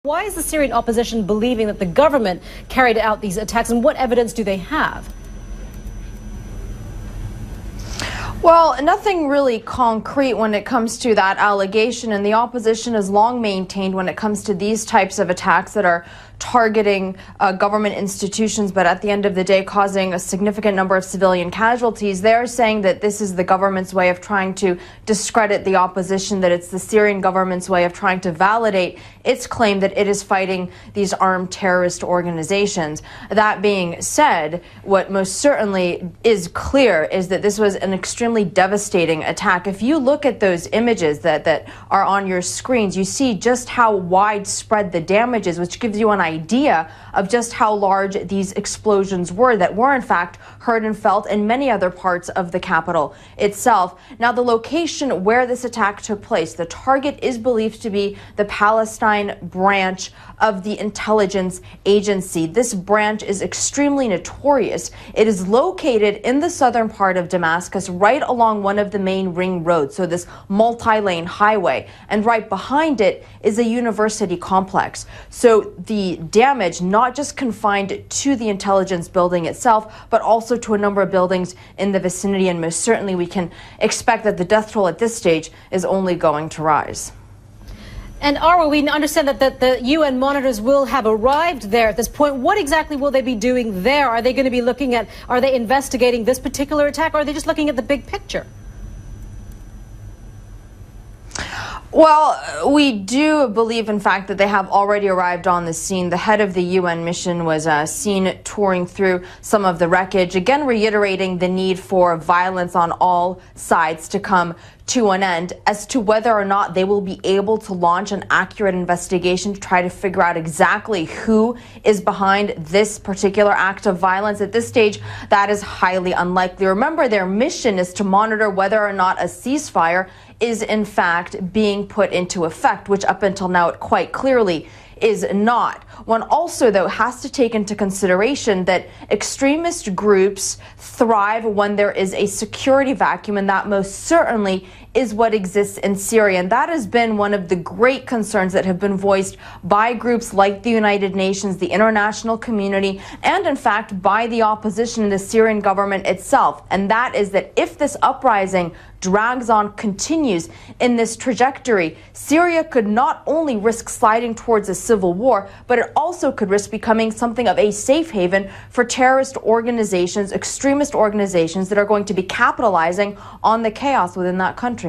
Why is the Syrian opposition believing that the government carried out these attacks, and what evidence do they have? Well, nothing really concrete when it comes to that allegation, and the opposition has long maintained when it comes to these types of attacks that are targeting government institutions, but at the end of the day causing a significant number of civilian casualties. They're saying that this is the government's way of trying to discredit the opposition, that it's the Syrian government's way of trying to validate its claim that it is fighting these armed terrorist organizations. That being said, what most certainly is clear is that this was an extremely devastating attack. If you look at those images that are on your screens, you see just how widespread the damage is, which gives you an idea of just how large these explosions were that were in fact heard and felt in many other parts of the capital itself. Now, the location where this attack took place, the target is believed to be the Palestine branch of the intelligence agency. This branch is extremely notorious. It is located in the southern part of Damascus, right along one of the main ring roads, so this multi-lane highway, and right behind it is a university complex. So the damage not just confined to the intelligence building itself, but also to a number of buildings in the vicinity, and most certainly we can expect that the death toll at this stage is only going to rise. And Arwa, we understand that the UN monitors will have arrived there at this point. What exactly will they be doing there? Are they going to be looking at, are they investigating this particular attack, or are they just looking at the big picture? Well, we do believe, in fact, that they have already arrived on the scene. The head of the UN mission was seen touring through some of the wreckage, again reiterating the need for violence on all sides to come to an end. As to whether or not they will be able to launch an accurate investigation to try to figure out exactly who is behind this particular act of violence, at this stage, that is highly unlikely. Remember, their mission is to monitor whether or not a ceasefire is in fact being put into effect, which up until now it quite clearly is not. One also, though, has to take into consideration that extremist groups thrive when there is a security vacuum, and that most certainly is what exists in Syria. And that has been one of the great concerns that have been voiced by groups like the United Nations, the international community, and in fact by the opposition and the Syrian government itself. And that is that if this uprising drags on, continues in this trajectory, Syria could not only risk sliding towards a civil war, but it also could risk becoming something of a safe haven for terrorist organizations, extremist organizations that are going to be capitalizing on the chaos within that country.